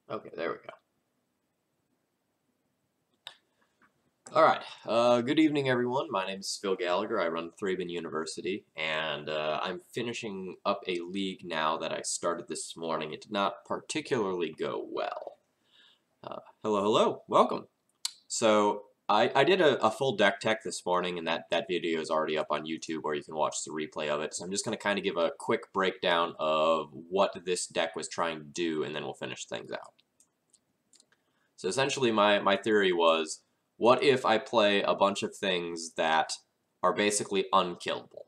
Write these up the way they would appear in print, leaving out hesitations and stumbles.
Okay, there we go. Alright, good evening everyone. My name is Phil Gallagher. I run Thraben University, and I'm finishing up a league now that I started this morning. It did not particularly go well. Hello, welcome. So, I did a full deck tech this morning, and that video is already up on YouTube, or you can watch the replay of it. So I'm just going to kind of give a quick breakdown of what this deck was trying to do, and then we'll finish things out. So essentially my theory was, what if I play a bunch of things that are basically unkillable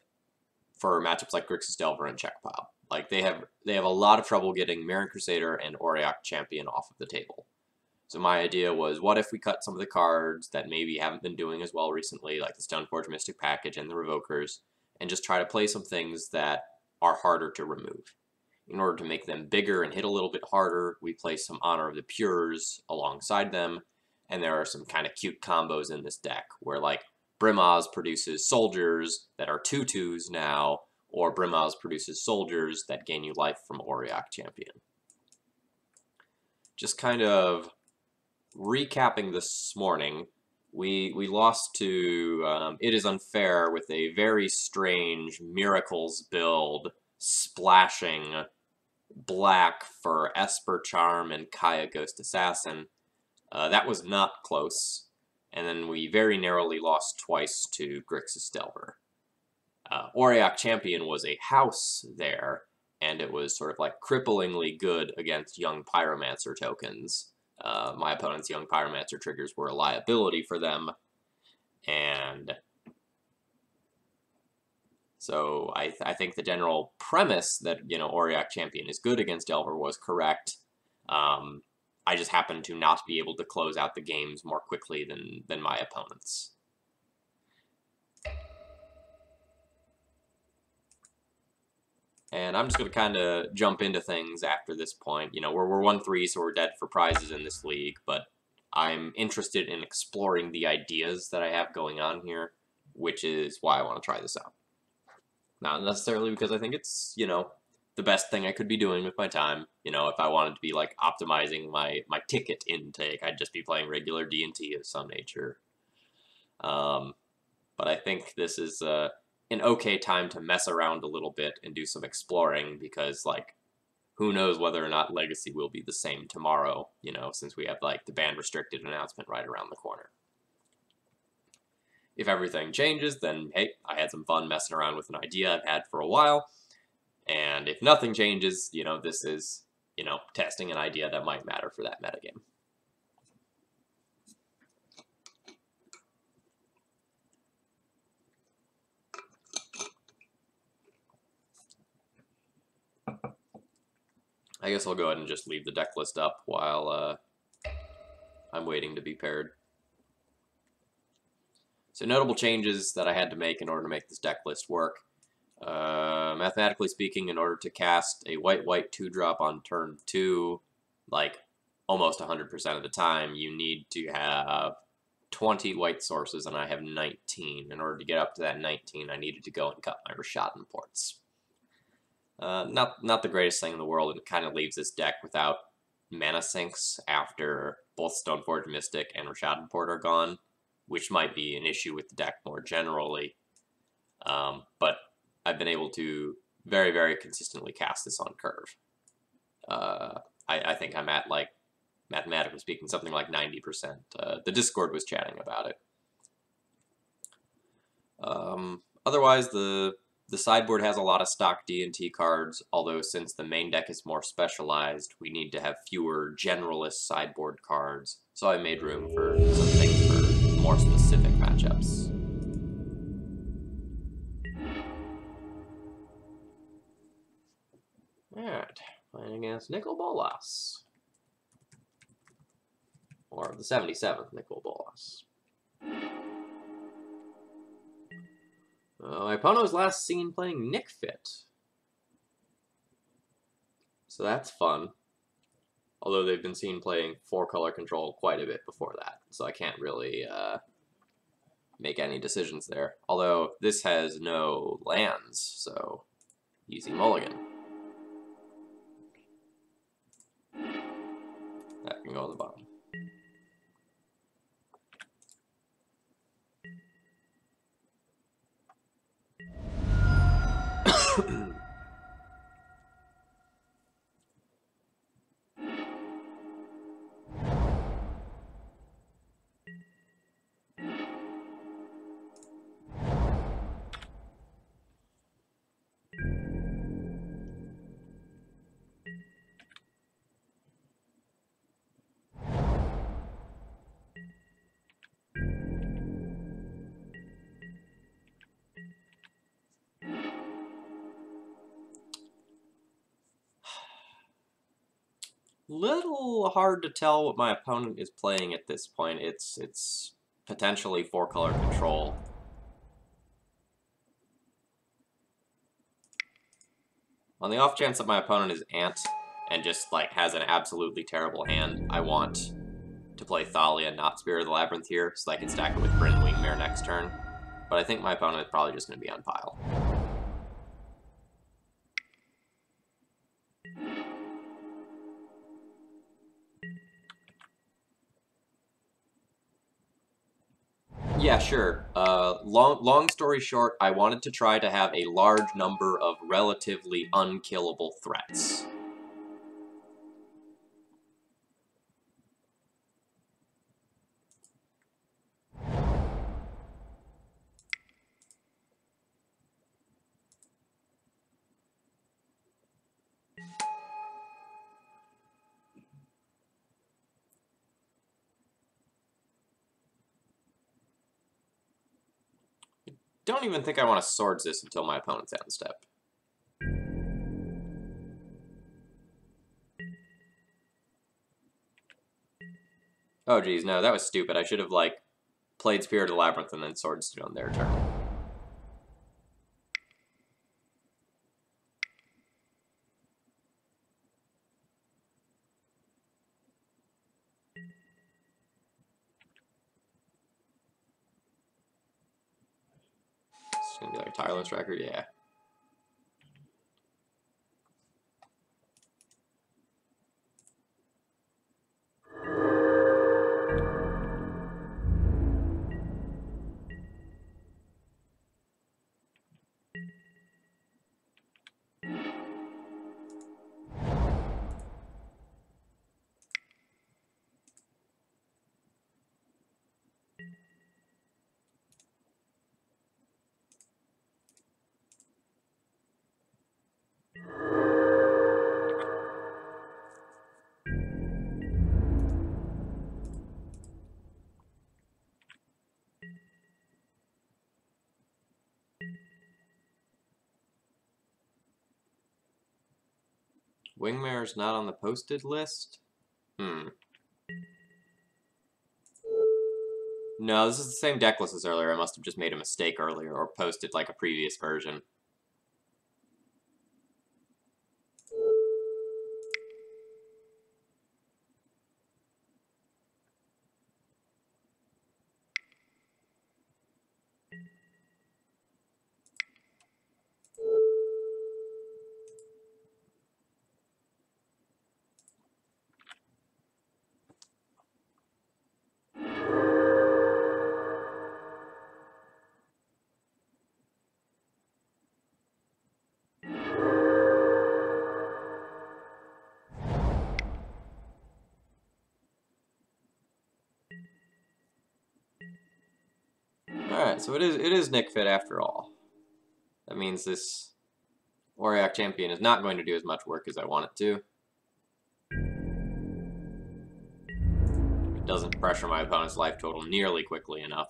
for matchups like Grixis Delver and Checkpile? Like they have a lot of trouble getting Mirran Crusader and Auriok Champion off of the table. So my idea was, what if we cut some of the cards that maybe haven't been doing as well recently, like the Stoneforge Mystic package and the Revokers, and just try to play some things that are harder to remove. In order to make them bigger and hit a little bit harder, we place some Honor of the Pures alongside them, and there are some kind of cute combos in this deck, where like Brimaz produces soldiers that are 2/2s now, or Brimaz produces soldiers that gain you life from Auriok Champion. Just kind of recapping this morning, we lost to It Is Unfair with a very strange Miracles build, splashing black for Esper Charm and Kaya Ghost Assassin. That was not close. And then we very narrowly lost twice to Grixis Delver. Auriok Champion was a house there, and it was sort of like cripplingly good against Young Pyromancer tokens. My opponent's Young Pyromancer triggers were a liability for them, and so I think the general premise that, Auriok Champion is good against Delver was correct. I just happened to not be able to close out the games more quickly than my opponents. And I'm just going to kind of jump into things after this point. We're 1-3, so we're dead for prizes in this league, but I'm interested in exploring the ideas that I have going on here, which is why I want to try this out. Not necessarily because I think it's, the best thing I could be doing with my time. If I wanted to be, like, optimizing my ticket intake, I'd just be playing regular D&T of some nature. But I think this is an okay time to mess around a little bit and do some exploring, because, like, who knows whether or not Legacy will be the same tomorrow, since we have, like, the ban-restricted announcement right around the corner. If everything changes, then, hey, I had some fun messing around with an idea I've had for a while. And if nothing changes, this is, testing an idea that might matter for that metagame. I guess I'll go ahead and just leave the deck list up while I'm waiting to be paired. So notable changes that I had to make in order to make this deck list work. Mathematically speaking, in order to cast a white 2-drop on turn 2, like almost 100% of the time, you need to have 20 white sources, and I have 19. In order to get up to that 19, I needed to go and cut my Rishadan ports. Not the greatest thing in the world, and it kind of leaves this deck without mana sinks after both Stoneforge Mystic and Rishadan Port are gone, which might be an issue with the deck more generally. But I've been able to very, very consistently cast this on curve. I think I'm at, like, mathematically speaking, something like 90%. The Discord was chatting about it. Otherwise, the sideboard has a lot of stock D&T cards, although since the main deck is more specialized, we need to have fewer generalist sideboard cards, so I made room for some things for more specific matchups. Alright, playing against Nicol Bolas. Or the 77th Nicol Bolas. My opponent was last seen playing Nic Fit. So that's fun. Although they've been seen playing 4-color control quite a bit before that, so I can't really make any decisions there. Although this has no lands, so easy mulligan. go on the bottom. Little hard to tell what my opponent is playing at this point. It's potentially 4-color control. On the off chance that my opponent is Ant and just like has an absolutely terrible hand, I want to play Thalia, not Spirit of the Labyrinth here, so I can stack it with Bryn Wingmare next turn. But I think my opponent is probably just going to be on pile. Yeah, sure. Long story short, I wanted to try to have a large number of relatively unkillable threats. Don't even think I want to Swords this until my opponent's out in step. Oh geez, no, that was stupid. I should have, like, played Spirit of the Labyrinth and then Swords it on their turn. It's gonna be like a tireless record, yeah. Wingmare's not on the posted list? No, this is the same deck list as earlier. I must have just made a mistake earlier or posted like a previous version. Alright, so it is Nic Fit after all. That means this Auriok Champion is not going to do as much work as I want it to. It doesn't pressure my opponent's life total nearly quickly enough.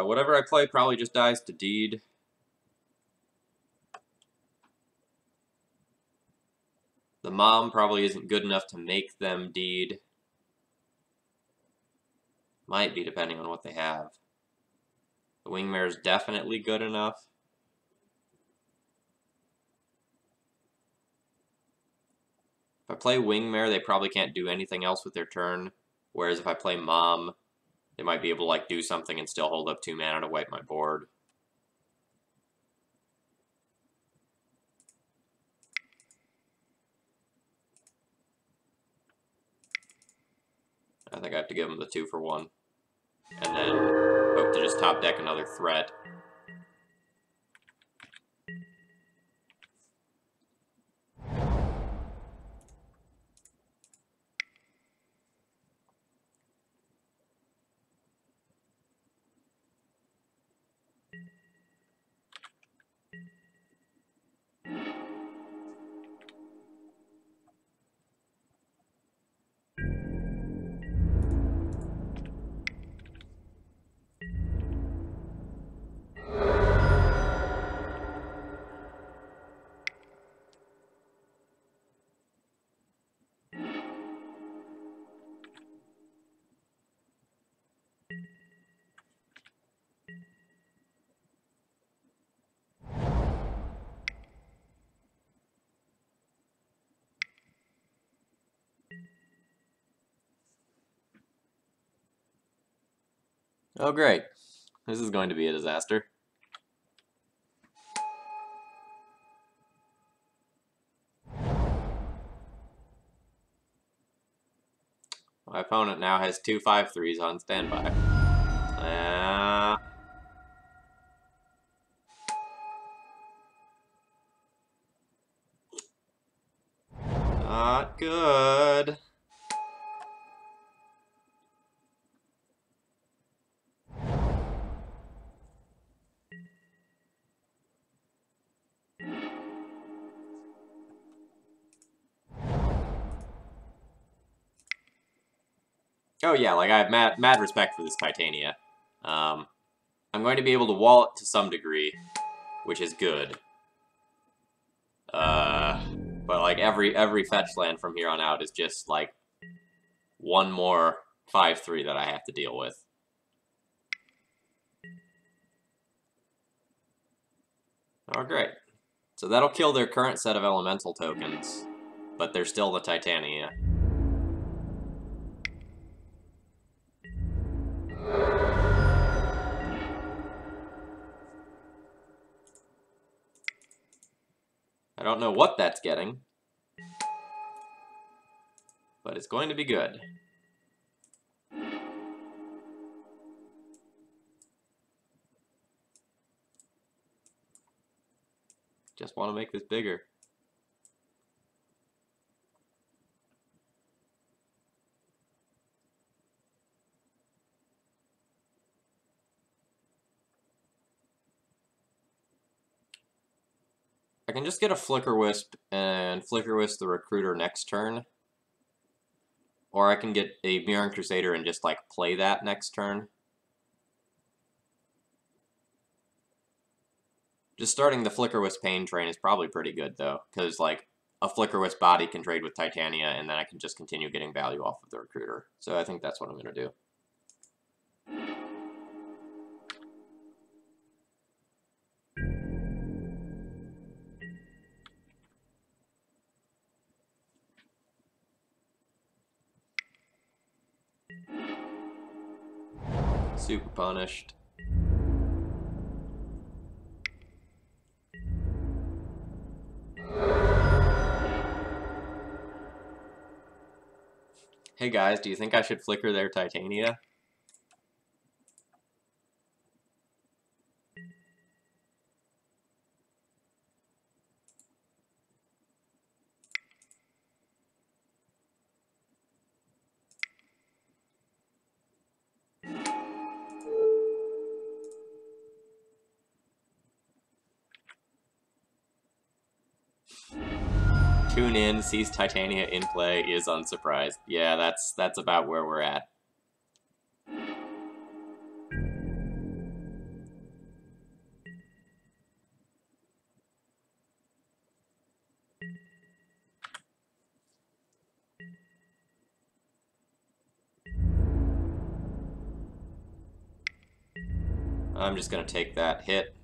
Whatever I play probably just dies to Deed. The Mom probably isn't good enough to make them Deed. Might be, depending on what they have. The Wingmare is definitely good enough. If I play Wingmare, they probably can't do anything else with their turn. Whereas if I play Mom, they might be able to like do something and still hold up 2 mana to wipe my board. think I have to give him the 2-for-1. And then hope to just top deck another threat. Oh, great. This is going to be a disaster. My opponent now has 2 5-3s on standby. Not good. Oh yeah, like I have mad respect for this Titania. I'm going to be able to wall it to some degree, which is good. But like every fetch land from here on out is just like one more 5-3 that I have to deal with. Oh great. So that'll kill their current set of elemental tokens, but they're still the Titania. I don't know what that's getting, but it's going to be good. Just want to make this bigger. I can just get a Flicker Wisp and Flicker Wisp the Recruiter next turn. Or I can get a Mirran Crusader and just, like, play that next turn. Just starting the Flicker Wisp Pain train is probably pretty good, though. Because, like, a Flicker Wisp body can trade with Titania, and then I can just continue getting value off of the Recruiter. So I think that's what I'm going to do. Super punished. Hey guys, do you think I should flicker their Titania? Tune in, sees Titania in play, is unsurprised. Yeah, that's about where we're at. I'm just gonna take that hit.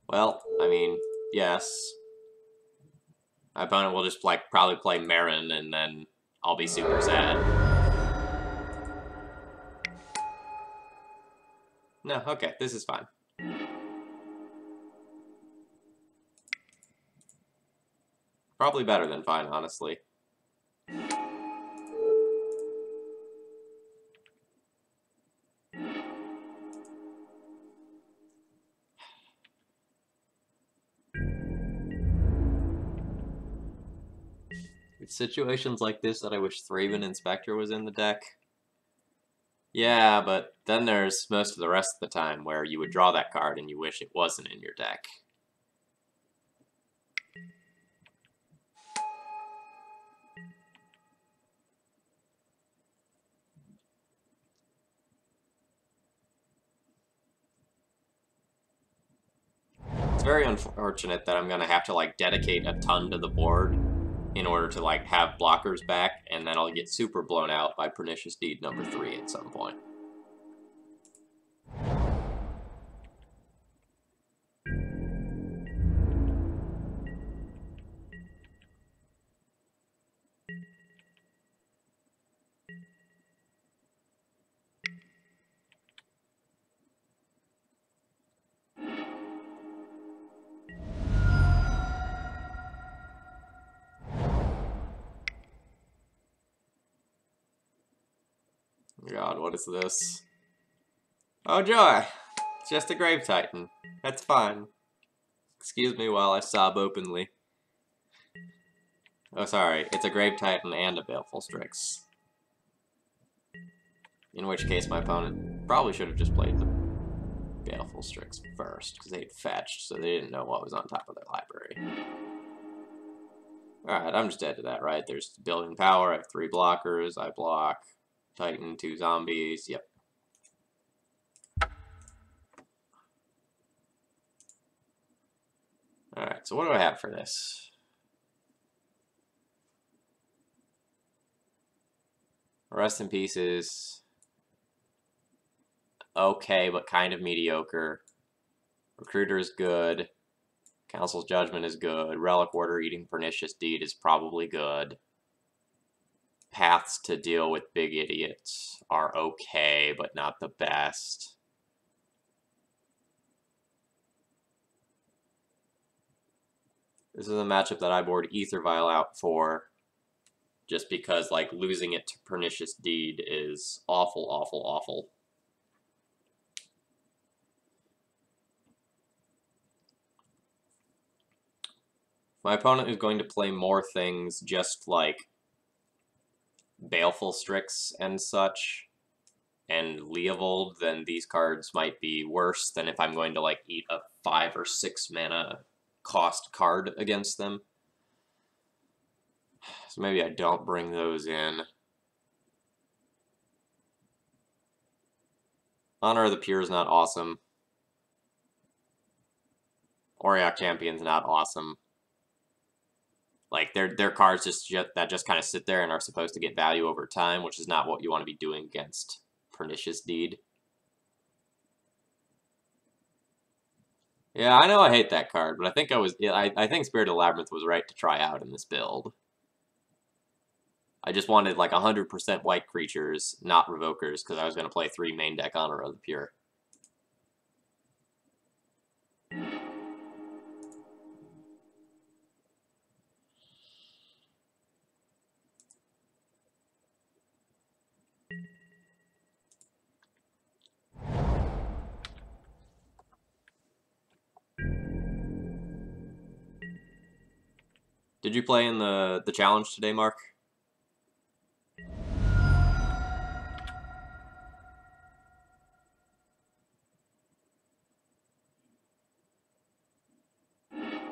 Well, I mean, yes. My opponent will just like probably play Marin, and then I'll be super sad. No, okay, this is fine. Probably better than fine, honestly. It's situations like this that I wish Thraben Inspector was in the deck. Yeah, but then there's most of the rest of the time where you would draw that card and you wish it wasn't in your deck. It's very unfortunate that I'm going to have to, like, dedicate a ton to the board in order to, like, have blockers back, and then I'll get super blown out by Pernicious Deed number 3 at some point. God, what is this? Oh, joy! It's just a Grave Titan. That's fine. Excuse me while I sob openly. Oh, sorry. It's a Grave Titan and a Baleful Strix. In which case, my opponent probably should have just played the Baleful Strix first, because they'd fetched, so they didn't know what was on top of their library. Alright, I'm just dead to that, right? There's building power, I have 3 blockers, I block Titan, 2 zombies, yep. Alright, so what do I have for this? Rest in Peace is okay, but kind of mediocre. Recruiter is good. Council's Judgment is good. Relic Order eating Pernicious Deed is probably good. Paths to deal with big idiots are okay, but not the best. This is a matchup that I board Ether Vial out for, just because, like, losing it to Pernicious Deed is awful, awful, awful. My opponent is going to play more things just like Baleful Strix and such, and Leovold, then these cards might be worse than if I'm going to, like, eat a 5 or 6 mana cost card against them. So maybe I don't bring those in. Honor of the Pure is not awesome. Auriok Champion's not awesome. Like, they're cards that just kind of sit there and are supposed to get value over time, which is not what you want to be doing against Pernicious Deed. Yeah, I know I hate that card, but I think I think Spirit of the Labyrinth was right to try out in this build. I just wanted like 100% white creatures, not Revokers, because I was going to play 3 main deck Honor of the Pure. Did you play in the challenge today, Mark?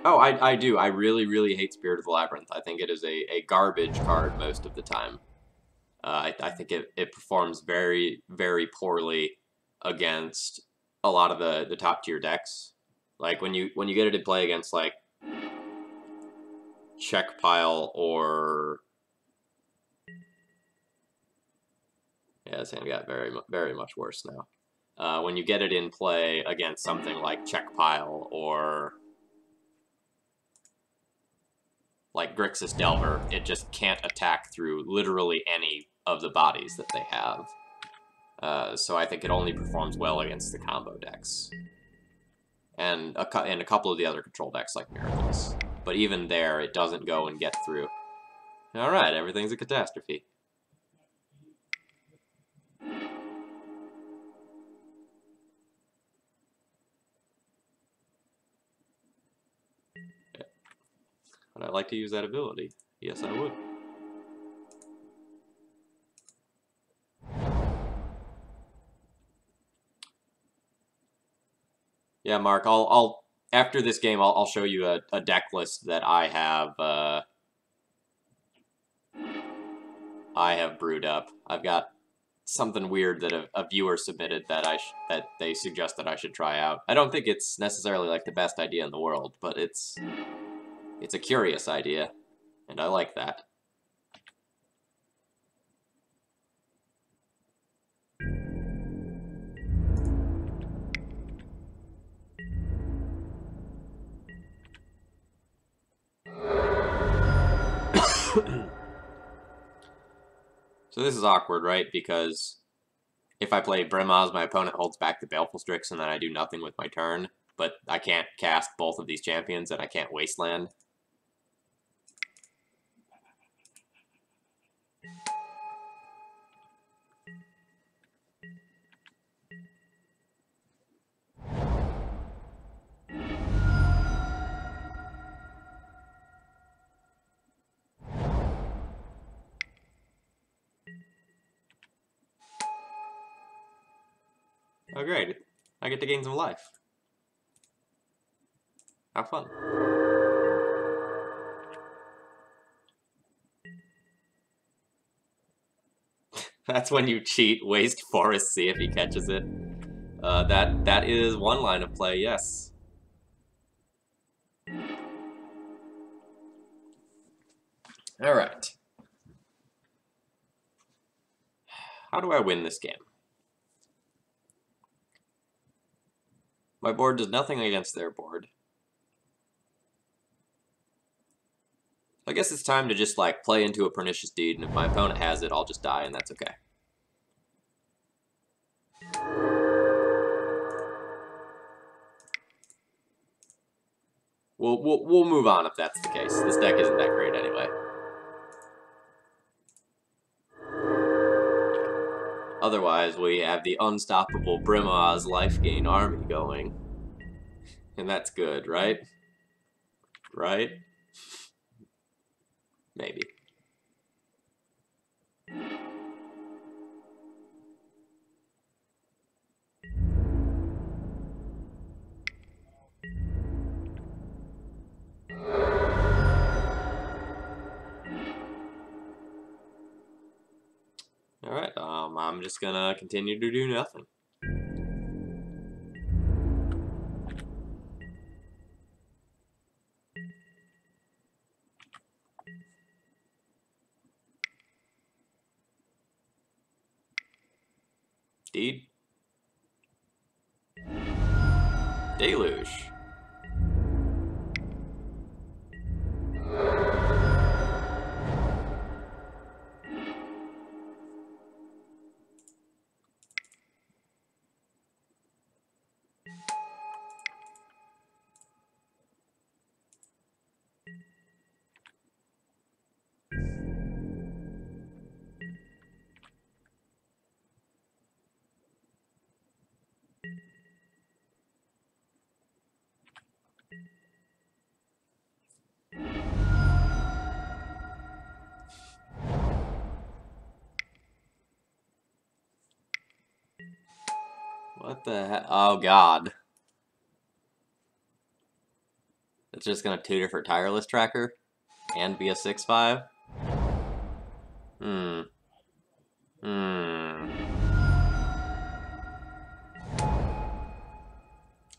Oh, I do. I really, really hate Spirit of the Labyrinth. I think it is a garbage card most of the time. I think it performs very, very poorly against a lot of the top tier decks. Like when you get it in play against like Check Pile or yeah, this hand got very, very much worse now. when you get it in play against something like Check Pile or like Grixis Delver, it just can't attack through literally any of the bodies that they have. So I think it only performs well against the combo decks. And a couple of the other control decks like Miracles. But even there, it doesn't go and get through. Alright, everything's a catastrophe. Would I like to use that ability? Yes, I would. Yeah, Mark, I'll after this game, I'll show you a deck list that I have brewed up. I've got something weird that a viewer submitted that that they suggest that I should try out. I don't think it's necessarily like the best idea in the world, but it's a curious idea, and I like that. So this is awkward, right? Because if I play Brimaz, my opponent holds back the Baleful Strix, and then I do nothing with my turn. But I can't cast both of these champions, and I can't Wasteland. Oh, great. I get to gain some life. Have fun. That's when you cheat, waste Forest, see if he catches it. That is one line of play, yes. Alright. How do I win this game? My board does nothing against their board. I guess it's time to just, like, play into a Pernicious Deed, and if my opponent has it, I'll just die, and that's okay. We'll move on if that's the case. This deck isn't that great anyway. Otherwise, we have the unstoppable Brimaz life gain army going. And that's good, right? Right? Maybe. Alright, I'm just gonna continue to do nothing. Deed. Deluge. What the heck? Oh, God. It's just gonna tutor for Tireless Tracker? And be a 6/5?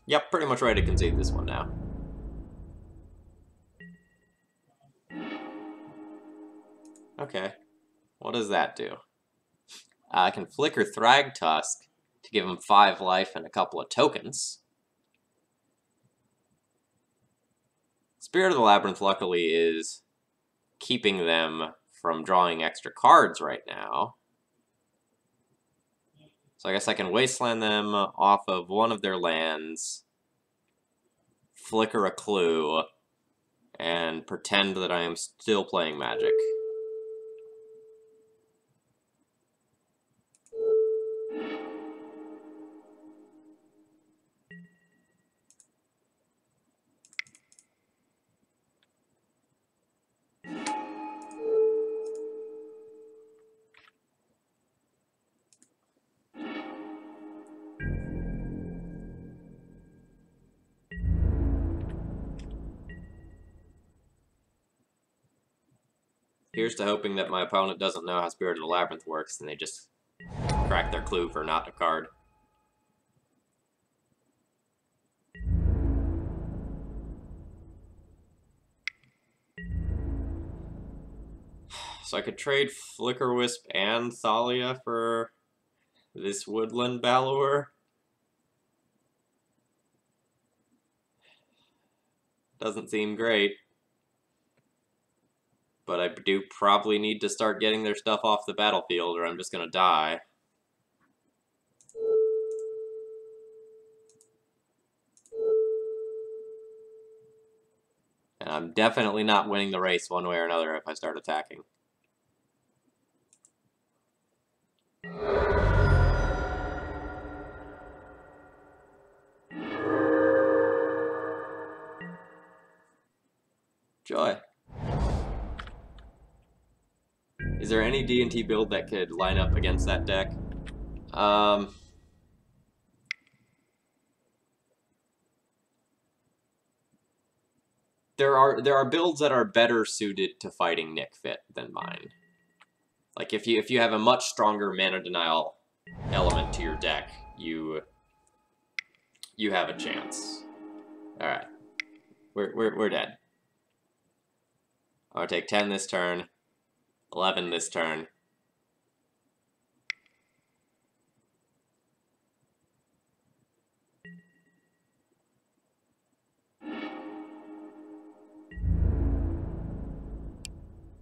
Yep, pretty much ready to concede this one now. Okay. What does that do? I can flicker Thrag Tusk to give him 5 life and a couple of tokens. Spirit of the Labyrinth, luckily, is keeping them from drawing extra cards right now. So I guess I can Wasteland them off of one of their lands, flicker a clue, and pretend that I am still playing Magic. Here's to hoping that my opponent doesn't know how Spirit of the Labyrinth works, and they just crack their clue for not a card. So I could trade Flicker Wisp and Thalia for this Woodland Balor. Doesn't seem great. But I do probably need to start getting their stuff off the battlefield, or I'm just gonna die. And I'm definitely not winning the race one way or another if I start attacking. Joy. Is there any D&T build that could line up against that deck? There are builds that are better suited to fighting Nic Fit than mine. Like if you have a much stronger mana denial element to your deck, you have a chance. All right, we're dead. I'm gonna take 10 this turn, 11 this turn.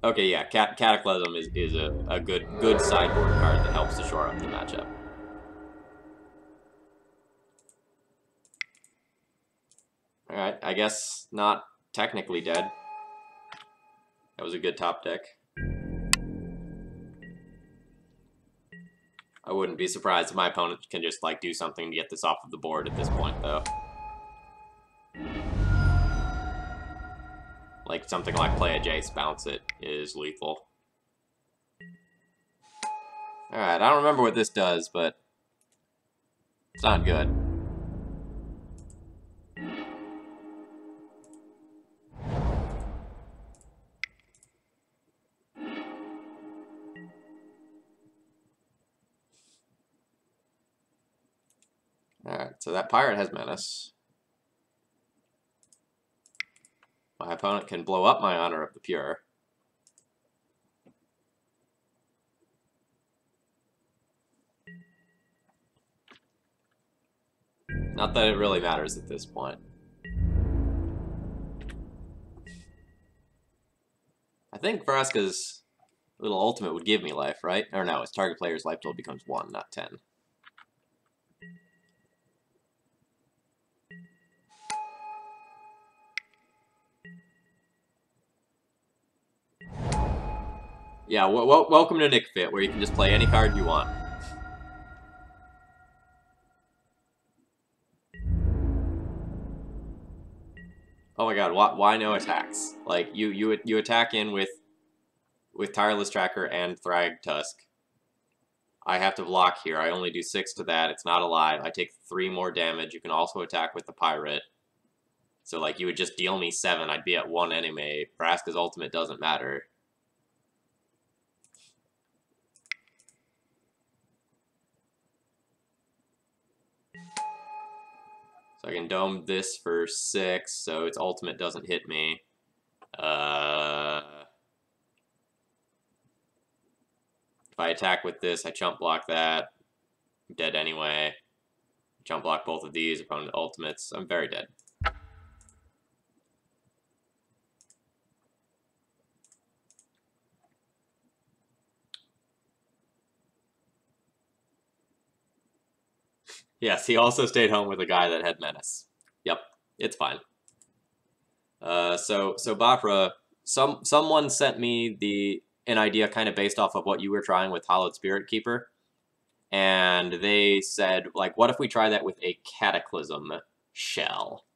Okay, yeah, Cataclysm is a good sideboard card that helps to shore up the matchup. Alright, I guess not technically dead. That was a good top deck. I wouldn't be surprised if my opponent can just, like, do something to get this off of the board at this point, though. Like, something like play a Jace, bounce it is lethal. Alright, I don't remember what this does, but it's not good. Alright, so that pirate has menace. My opponent can blow up my Honor of the Pure. Not that it really matters at this point. I think Vraska's little ultimate would give me life, right? Or no, its target player's life total becomes 1, not 10. Yeah, welcome to Nic Fit, where you can just play any card you want. Oh my god, why no attacks? Like, you attack in with Tireless Tracker and Thrag Tusk. I have to block here. I only do 6 to that. It's not alive. I take 3 more damage. You can also attack with the Pirate. So, like, you would just deal me 7. I'd be at 1 anyway. Vraska's ultimate doesn't matter. So I can dome this for 6, so its ultimate doesn't hit me. If I attack with this, I chump block that. I'm dead anyway. Jump block both of these, opponent ultimates. I'm very dead. Yes, he also stayed home with a guy that had menace. Yep, it's fine. So Bafra, someone sent me an idea kind of based off of what you were trying with Hallowed Spirit Keeper, and they said, like, what if we try that with a Cataclysm shell?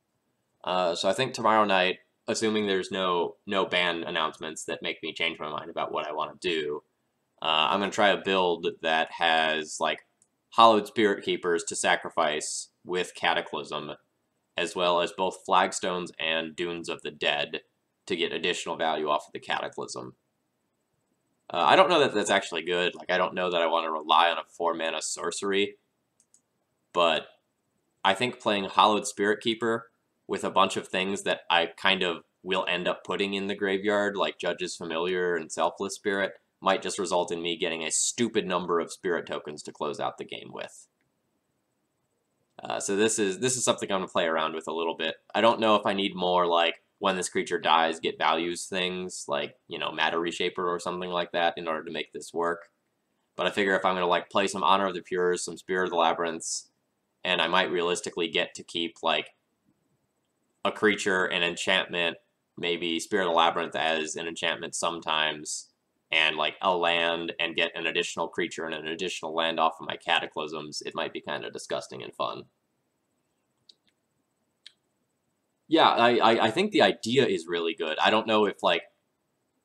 So I think tomorrow night, assuming there's no ban announcements that make me change my mind about what I want to do, I'm gonna try a build that has like Hallowed Spirit Keepers to sacrifice with Cataclysm, as well as both Flagstones and Dunes of the Dead to get additional value off of the Cataclysm. I don't know that that's actually good. Like, I don't know that I want to rely on a 4-mana sorcery, but I think playing Hallowed Spirit Keeper with a bunch of things that I kind of will end up putting in the graveyard, like Judge's Familiar and Selfless Spirit, might just result in me getting a stupid number of spirit tokens to close out the game with. So this is something I'm going to play around with a little bit. I don't know if I need more, like, when this creature dies, get values things, like, you know, Matter Reshaper or something like that in order to make this work. But I figure if I'm going to, like, play some Honor of the Pures, some Spirit of the Labyrinths, and I might realistically get to keep, like, a creature, an enchantment, maybe Spirit of the Labyrinth as an enchantment sometimes, and, like, a land, and get an additional creature and an additional land off of my Cataclysms, it might be kind of disgusting and fun. Yeah, I think the idea is really good. I don't know if, like,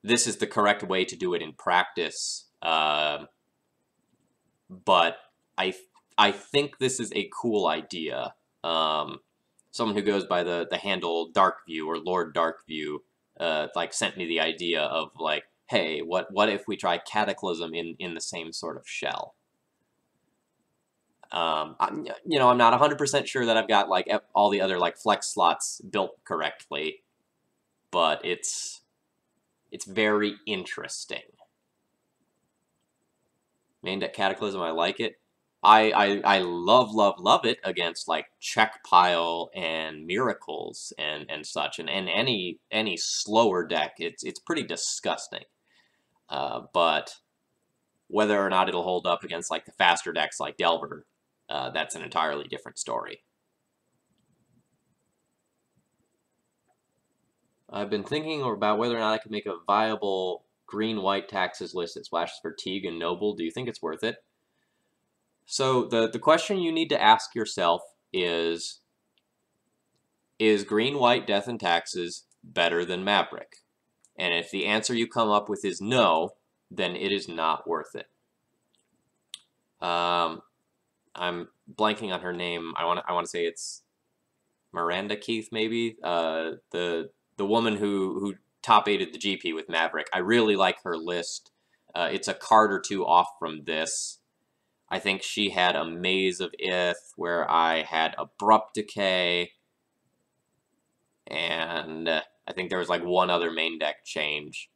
this is the correct way to do it in practice, but I think this is a cool idea. Someone who goes by the handle Darkview or Lord Darkview, like, sent me the idea of, like, hey, what if we try Cataclysm in the same sort of shell? I'm not 100% sure that I've got, like, all the other, like, flex slots built correctly, but it's very interesting. Main deck Cataclysm, I like it. I love it against, like, Check Pile and Miracles and such, and any slower deck, it's pretty disgusting. But whether or not it'll hold up against, like, the faster decks like Delver, that's an entirely different story. I've been thinking about whether or not I could make a viable green-white taxes list that splashes for Teague and Noble. Do you think it's worth it? So the question you need to ask yourself is green-white Death and Taxes better than Maverick? And if the answer you come up with is no, then it is not worth it. I'm blanking on her name. I want to say it's Miranda Keith, maybe. The woman who top 8'd the GP with Maverick. I really like her list. It's a card or two off from this. I think she had a Maze of Ith, where I had Abrupt Decay, and I think there was, like, one other main deck change.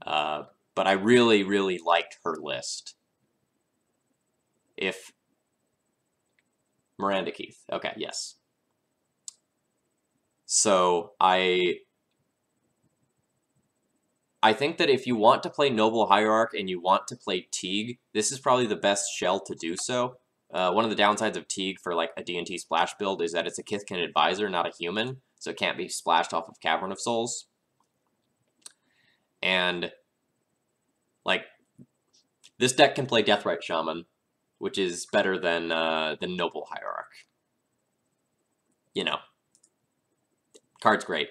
But I really liked her list. If Miranda Keith. Okay, yes. So I think that if you want to play Noble Hierarch and you want to play Teague, this is probably the best shell to do so. One of the downsides of Teague for, like, a D&T splash build is that it's a Kithkin Advisor, not a human, so it can't be splashed off of Cavern of Souls. And, like, this deck can play Deathrite Shaman, which is better than Noble Hierarch. You know. Card's great.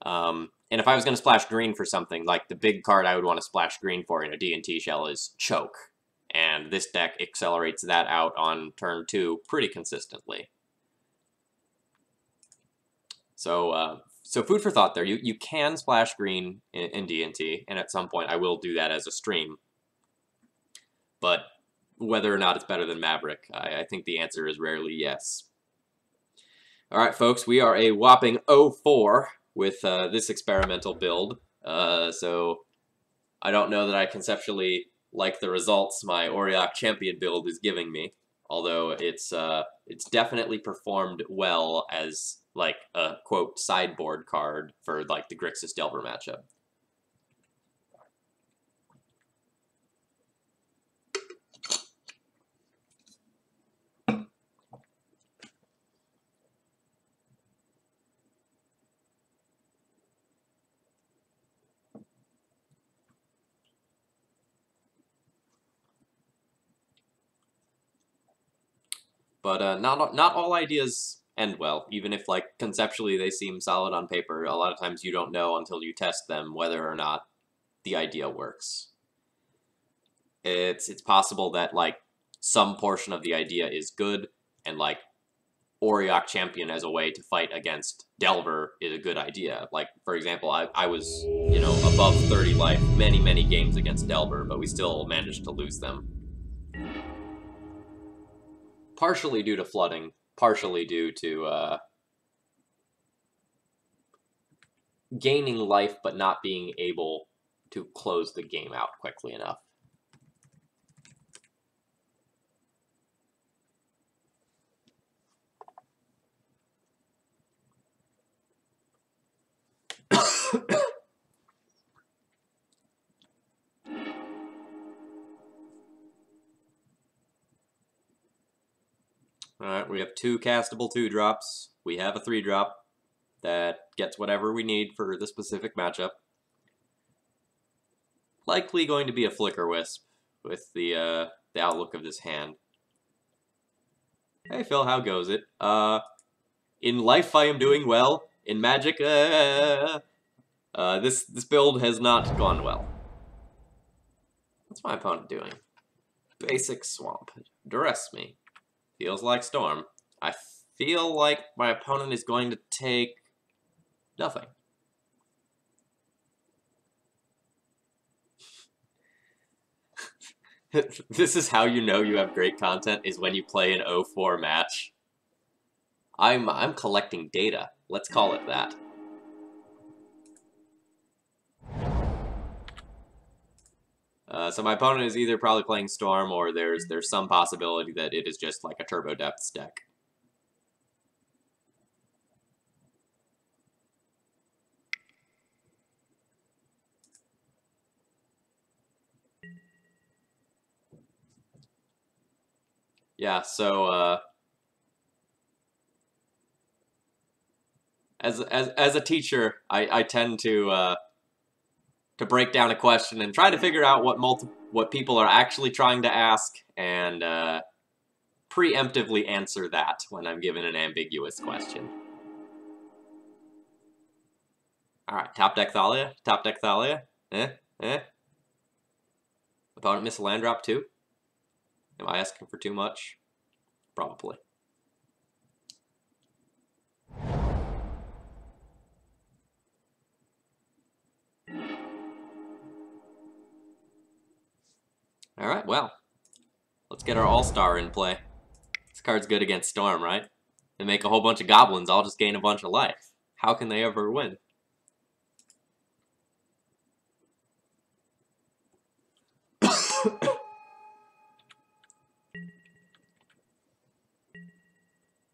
And if I was going to splash green for something, like, the big card I would want to splash green for in a D&T shell is Choke. And this deck accelerates that out on turn 2 pretty consistently. So food for thought there. You can splash green in D&T, and at some point I will do that as a stream. But whether or not it's better than Maverick, I think the answer is rarely yes. Alright, folks, we are a whopping 0-4 with this experimental build. So I don't know that I conceptually like the results my Auriok Champion build is giving me. Although it's definitely performed well as like a quote sideboard card for like the Grixis Delver matchup. But not all ideas end well, even if like conceptually they seem solid on paper. A lot of times you don't know until you test them whether or not the idea works. It's possible that like some portion of the idea is good, and like Auriok Champion as a way to fight against Delver is a good idea. Like, for example, I was, you know, above 30 life many games against Delver, but we still managed to lose them. Partially due to flooding, partially due to gaining life but not being able to close the game out quickly enough. Alright, we have 2 castable 2-drops. We have a 3-drop that gets whatever we need for the specific matchup. Likely going to be a Flicker Wisp with the outlook of this hand. Hey Phil, how goes it? In life I am doing well. In Magic, this build has not gone well. What's my opponent doing? Basic Swamp. Duress me. Feels like Storm. I feel like my opponent is going to take nothing. This is how you know you have great content, is when you play an 0-4 match. I'm collecting data. Let's call it that. So my opponent is either probably playing Storm, or there's some possibility that it is just like a Turbo Depths deck. Yeah, so as a teacher, I tend to break down a question and try to figure out what people are actually trying to ask, and preemptively answer that when I'm given an ambiguous question. Alright, top deck Thalia, top deck Thalia. Opponent missed a land drop too? Am I asking for too much? Probably. Alright, well. Let's get our All-Star in play. This card's good against Storm, right? They make a whole bunch of goblins, I'll just gain a bunch of life. How can they ever win?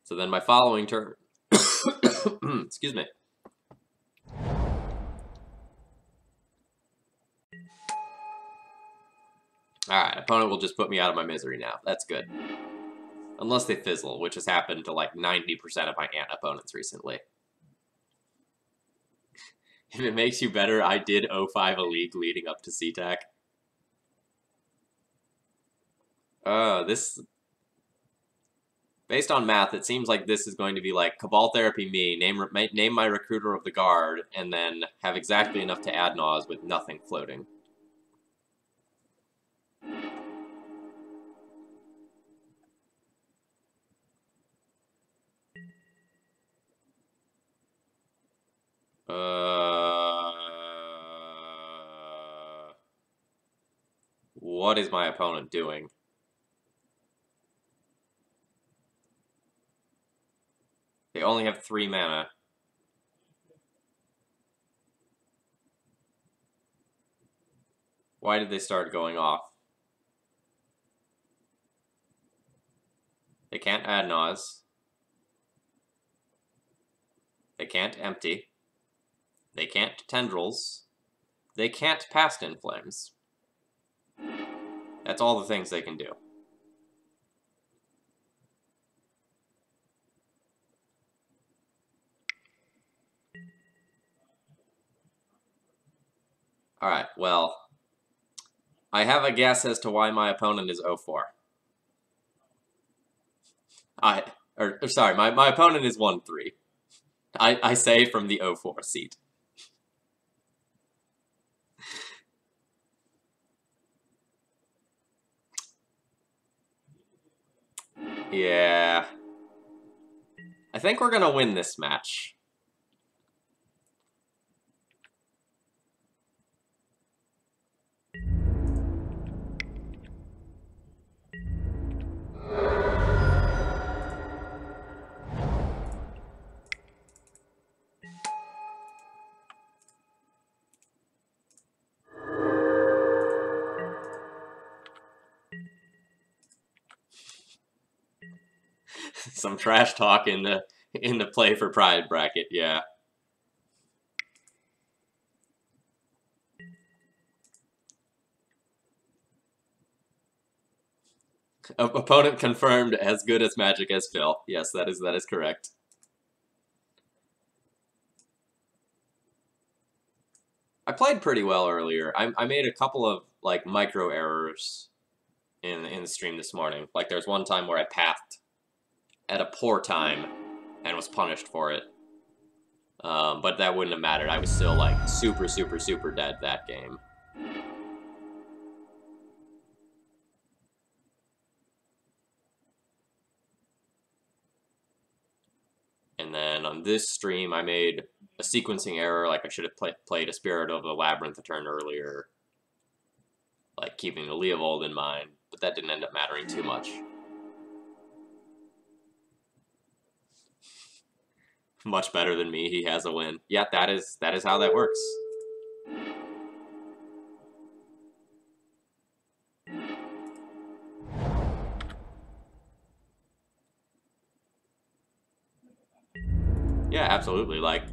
So then my following turn... Excuse me. Alright, opponent will just put me out of my misery now. That's good. Unless they fizzle, which has happened to like 90% of my ant opponents recently. If it makes you better, I did 0-5 a league leading up to CTAC. This... Based on math, it seems like this is going to be like Cabal Therapy me, name my Recruiter of the Guard, and then have exactly enough to add Naws with nothing floating. What is my opponent doing? They only have 3 mana. Why did they start going off? can't add Naz. They can't empty. They can't tendrils. They can't past in flames. That's all the things they can do. Alright, well, I have a guess as to why my opponent is 0-4. Sorry, my opponent is 1-3. I say from the 0-4 seat. Yeah. I think we're gonna win this match. Some trash talk in the play for pride bracket, yeah. Opponent confirmed as good as Magic as Phil. Yes, that is correct. I played pretty well earlier. I made a couple of like micro errors in the stream this morning. Like there's one time where I pathed at a poor time and was punished for it. But that wouldn't have mattered. I was still like super dead that game. And then on this stream, I made a sequencing error. Like I should have played a Spirit of the Labyrinth a turn earlier. Like keeping the Leovold in mind. But that didn't end up mattering too much. Much better than me. He has a win. Yeah, that is how that works. Yeah, absolutely. Like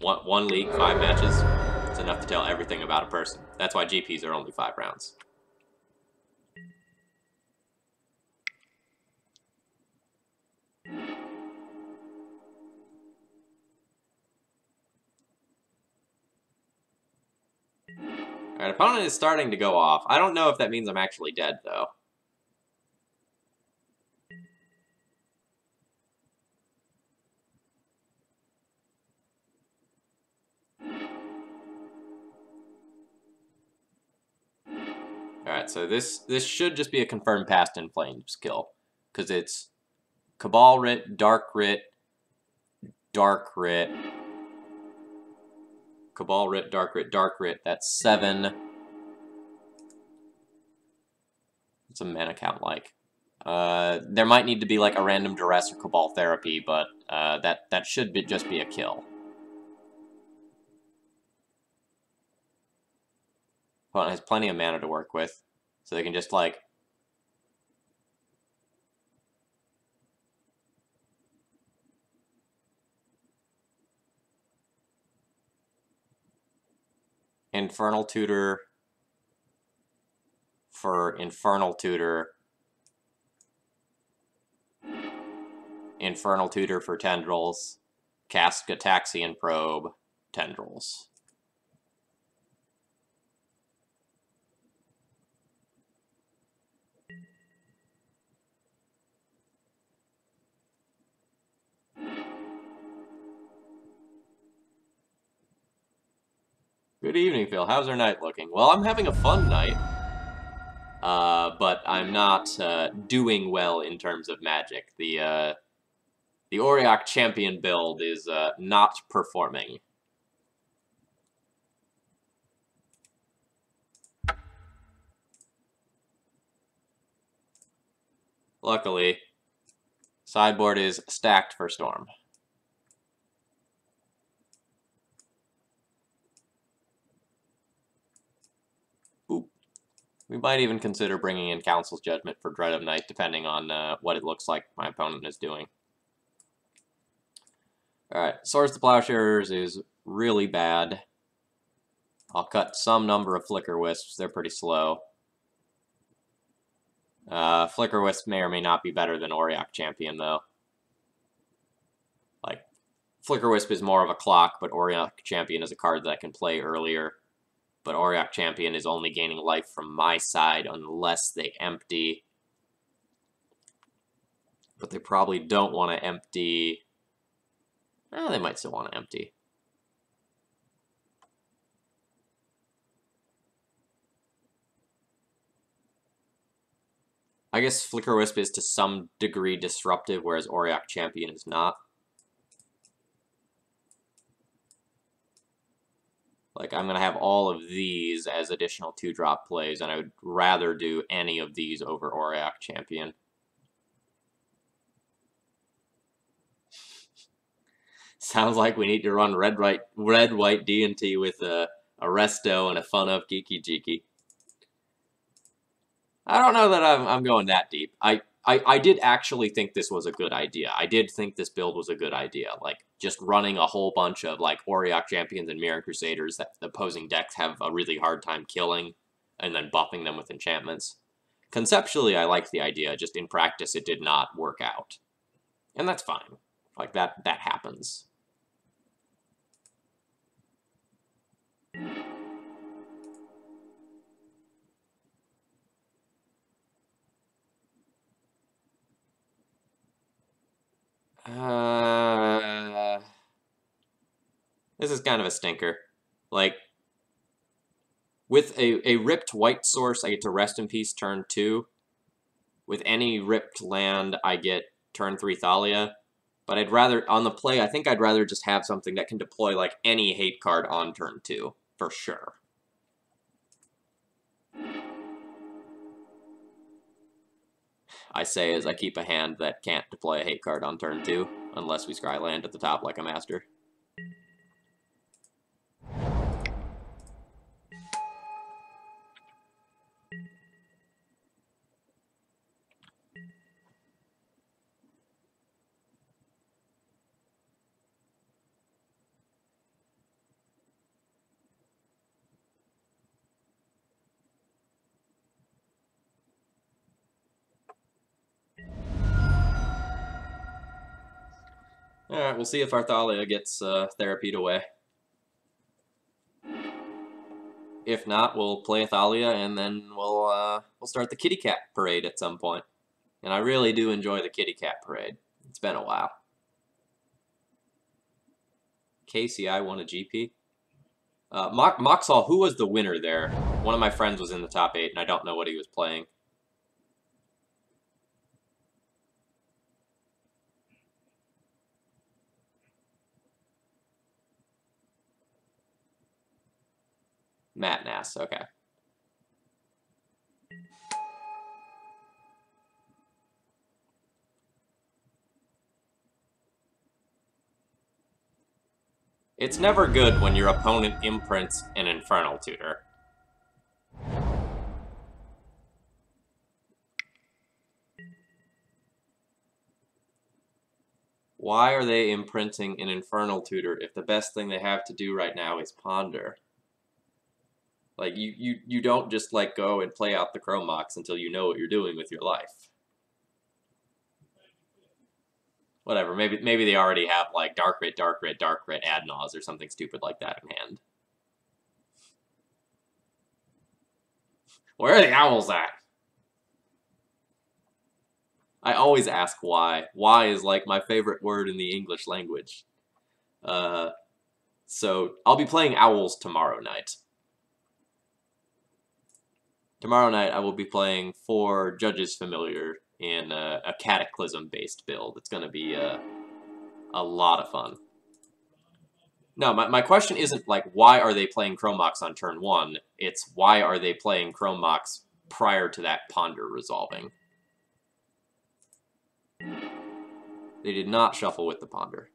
one league, 5 matches. It's enough to tell everything about a person. That's why GPs are only 5 rounds. Alright, opponent is starting to go off. I don't know if that means I'm actually dead, though. Alright, so this should just be a confirmed Past in Flames kill. Because it's Cabal Writ, Dark Writ, Dark Writ, Cabal Writ, Dark Writ, Dark Writ. That's 7. What's a mana count like? There might need to be like a random Duress or Cabal Therapy, but that should just be a kill. Opponent has plenty of mana to work with, so they can just like Infernal Tutor for Infernal Tutor, Infernal Tutor for Tendrils, cast Gataxian Probe, Tendrils. Good evening, Phil. How's our night looking? Well, I'm having a fun night. But I'm not doing well in terms of Magic. The Auriok Champion build is not performing. Luckily, sideboard is stacked for Storm. Oop. We might even consider bringing in Council's Judgment for Dread of Night, depending on what it looks like my opponent is doing. Alright, Swords to Plowshares is really bad. I'll cut some number of Flicker Wisps, they're pretty slow. Flicker Wisp may or may not be better than Auriok Champion, though. Like, Flicker Wisp is more of a clock, but Auriok Champion is a card that I can play earlier. But Auriok Champion is only gaining life from my side unless they empty. But they probably don't want to empty. They might still want to empty. I guess Flicker Wisp is to some degree disruptive, whereas Auriok Champion is not. Like, I'm going to have all of these as additional 2-drop plays, and I would rather do any of these over Auriok Champion. Sounds like we need to run red-white D&T with a Resto and a Fun Up Geeky Jeeky. I don't know that I'm going that deep. I did actually think this was a good idea. I did think this build was a good idea. Like, just running a whole bunch of, like, Auriok Champions and Mirror Crusaders that the opposing decks have a really hard time killing, and then buffing them with enchantments. Conceptually, I liked the idea, just in practice it did not work out. And that's fine. Like, that happens. This is kind of a stinker. Like, with a ripped white source, I get to Rest in Peace turn 2. With any ripped land, I get turn 3 Thalia. But I'd rather, on the play, I think I'd rather just have something that can deploy, like, any hate card on turn 2, for sure. I say as I keep a hand that can't deploy a hate card on turn 2, unless we Skyland at the top like a master. Alright, we'll see if our Thalia gets therapied away. If not, we'll play a Thalia, and then we'll start the kitty cat parade at some point. And I really do enjoy the kitty cat parade. It's been a while. KCI won a GP. Moxall, who was the winner there? One of my friends was in the top 8, and I don't know what he was playing. Matt Nass, okay. It's never good when your opponent imprints an Infernal Tutor. Why are they imprinting an Infernal Tutor if the best thing they have to do right now is Ponder? Like, you don't just, like, go and play out the Chrome Mox until you know what you're doing with your life. Whatever, maybe they already have, like, Dark Red, Adnaz, or something stupid like that in hand. Where are the owls at? I always ask why. Why is, like, my favorite word in the English language. So, I'll be playing owls tomorrow night. Tomorrow night, I will be playing 4 Judges Familiar in a Cataclysm-based build. It's going to be a lot of fun. No, my question isn't, like, why are they playing Chrome Mox on turn 1? It's why are they playing Chrome Mox prior to that Ponder resolving? They did not shuffle with the Ponder.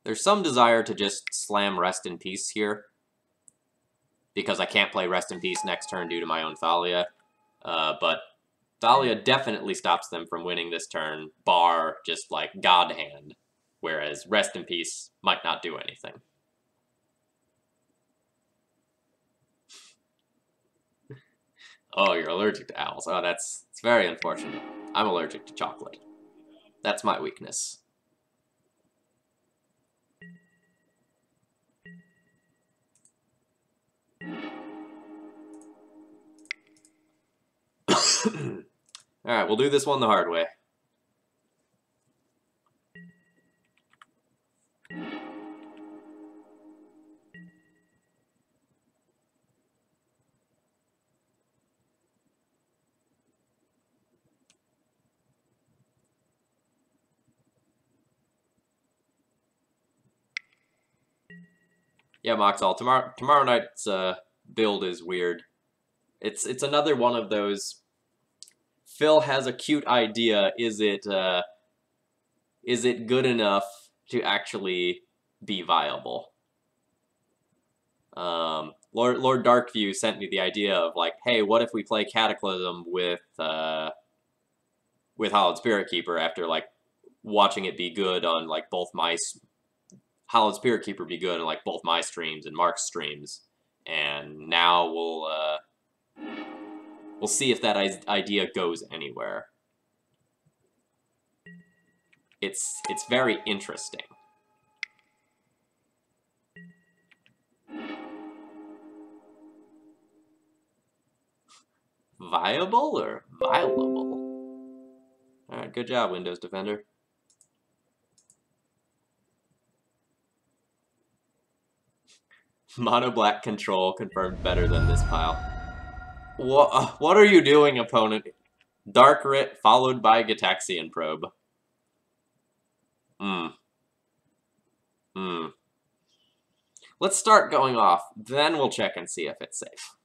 There's some desire to just slam Rest in Peace here, because I can't play Rest in Peace next turn due to my own Thalia, but Thalia definitely stops them from winning this turn, bar just, like, God Hand, whereas Rest in Peace might not do anything. Oh, you're allergic to owls. Oh, it's very unfortunate. I'm allergic to chocolate. That's my weakness. Alright, we'll do this one the hard way. Yeah, Moxall, tomorrow night's build is weird. It's another one of those. Phil has a cute idea. Is it good enough to actually be viable? Lord Darkview sent me the idea of, like, hey, what if we play Cataclysm with Hallowed Spirit Keeper after, like, watching it be good on, like, both my Hallowed Spirit Keeper be good on, like, both my streams and Mark's streams, and now we'll see if that idea goes anywhere. It's very interesting. Viable or viable? Alright, good job, Windows Defender. Mono black control confirmed better than this pile. What are you doing, opponent? Dark Writ followed by Gitaxian Probe. Let's start going off, then we'll check and see if it's safe.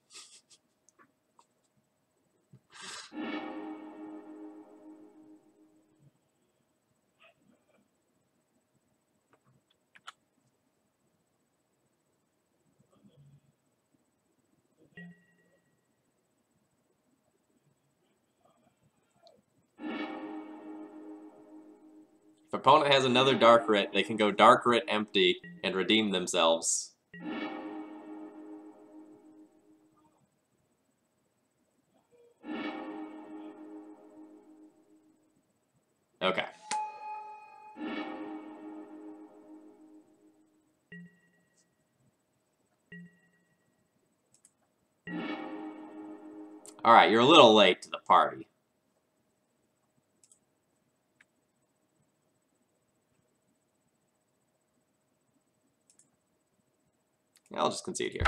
If opponent has another Dark Writ, they can go Dark Writ empty and redeem themselves. Okay. Alright, you're a little late to the party. I'll just concede here.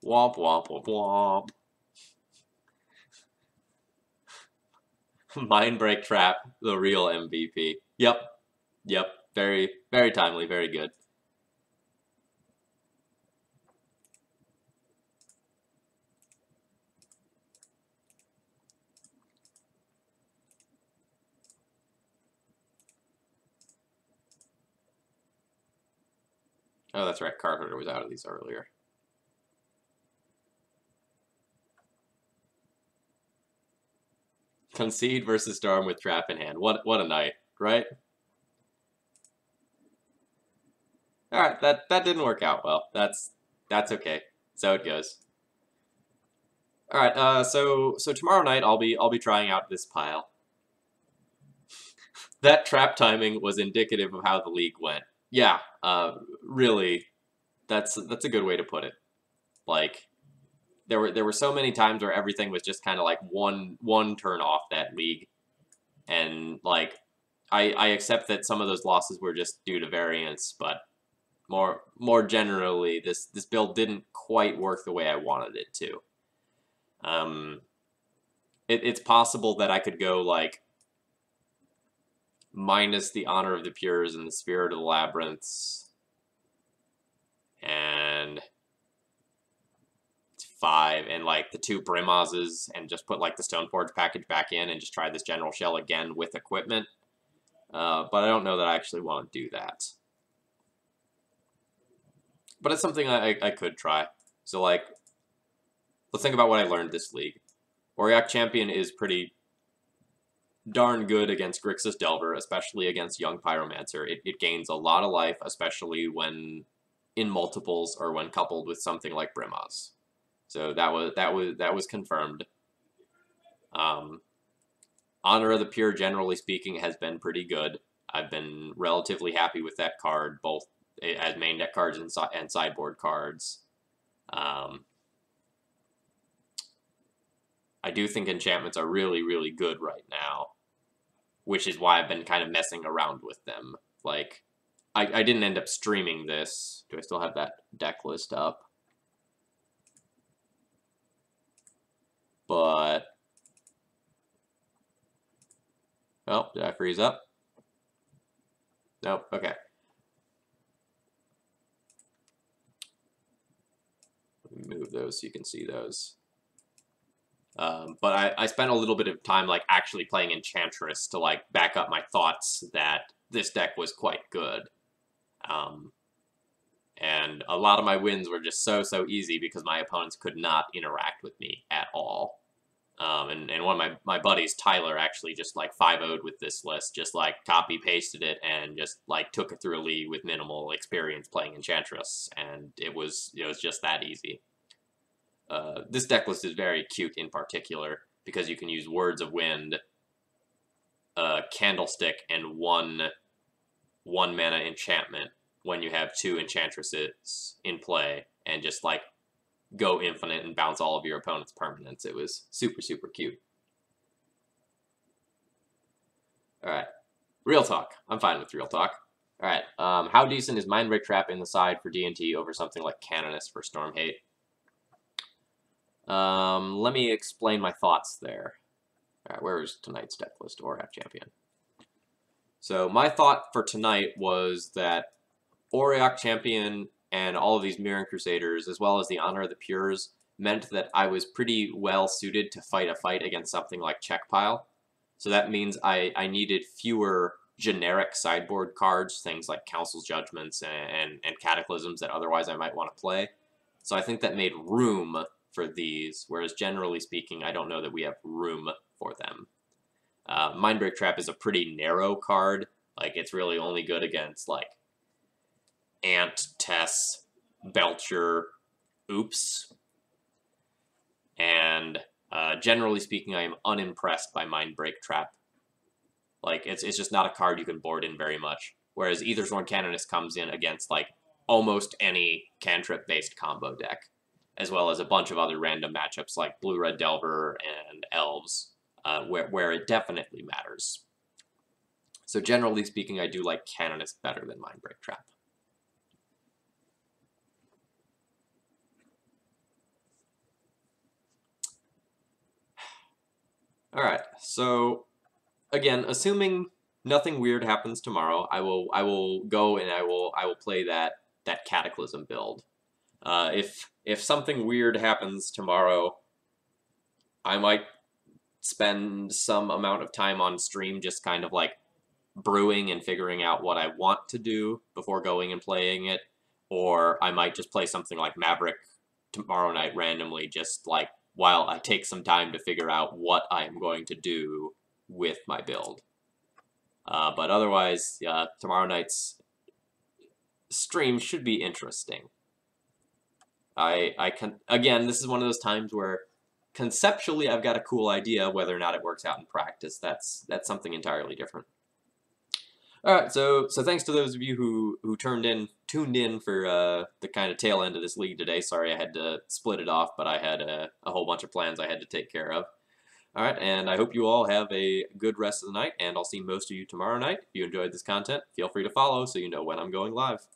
Womp womp womp womp. Mindbreak Trap, the real MVP. Yep. Very, very timely, very good. Oh, that's right, Carter was out of these earlier. Concede versus Storm with Trap in hand. What a night, right? Alright, that didn't work out well. That's okay. So it goes. Alright, so tomorrow night I'll be trying out this pile. That trap timing was indicative of how the league went. Yeah, really, that's a good way to put it. Like, there were so many times where everything was just kind of like one turn off that league, and like I accept that some of those losses were just due to variance, but more generally, this build didn't quite work the way I wanted it to. It's possible that I could go like minus the Honor of the Pures and the Spirit of the Labyrinths, and 5 and like the 2 Brimazes and just put like the Stoneforge package back in and just try this General Shell again with equipment. But I don't know that I actually want to do that. But it's something I could try. So like, let's think about what I learned this league. Auriok Champion is pretty darn good against Grixis Delver, especially against Young Pyromancer. It gains a lot of life, especially when in multiples or when coupled with something like Brimaz. So that was confirmed. Honor of the Pure, generally speaking, has been pretty good. I've been relatively happy with that card, both as main deck cards and sideboard cards. I do think enchantments are really, really good right now, which is why I've been kind of messing around with them. Like, I didn't end up streaming this. Do I still have that deck list up? But, oh, did I freeze up? Nope, okay. Let me move those so you can see those. But I spent a little bit of time like actually playing Enchantress to like back up my thoughts that this deck was quite good. And a lot of my wins were just so easy because my opponents could not interact with me at all. And one of my buddies, Tyler, actually just like 5-0'd with this list, just like copy pasted it and just like took it through a league with minimal experience playing Enchantress, and it was just that easy. This deck list is very cute in particular because you can use Words of Wind, Candlestick, and one mana enchantment when you have 2 enchantresses in play, and just like go infinite and bounce all of your opponent's permanents. It was super cute. All right, real talk. I'm fine with real talk. All right, how decent is Mindbreak Trap in the side for D&T over something like Canonist for Storm Hate? Let me explain my thoughts there. All right, where is tonight's deck list? Auriok Champion. So my thought for tonight was that Auriok Champion and all of these Mirran Crusaders, as well as the Honor of the Pures, meant that I was pretty well suited to fight a fight against something like Checkpile. So that means I needed fewer generic sideboard cards, things like Council's Judgments and Cataclysms that otherwise I might want to play. So I think that made room for these, whereas generally speaking, I don't know that we have room for them. Mindbreak Trap is a pretty narrow card. Like, it's really only good against, like, Ant, Tess, Belcher, Oops. And generally speaking, I am unimpressed by Mindbreak Trap. Like, it's just not a card you can board in very much. Whereas Aethersworn Canonist comes in against, like, almost any cantrip-based combo deck, as well as a bunch of other random matchups like Blue-Red Delver and Elves, where it definitely matters. So generally speaking, I do like Canonist better than Mindbreak Trap. Alright, so again, assuming nothing weird happens tomorrow, I will go and I will play that Cataclysm build. If something weird happens tomorrow, I might spend some amount of time on stream just kind of like brewing and figuring out what I want to do before going and playing it, or I might just play something like Maverick tomorrow night randomly, just like while I take some time to figure out what I am going to do with my build. But otherwise, tomorrow night's stream should be interesting. Again, this is one of those times where conceptually I've got a cool idea. Whether or not it works out in practice, that's something entirely different. All right, so thanks to those of you who tuned in for the kind of tail end of this league today. Sorry I had to split it off, but I had a whole bunch of plans I had to take care of. All right, and I hope you all have a good rest of the night, and I'll see most of you tomorrow night. If you enjoyed this content, feel free to follow so you know when I'm going live.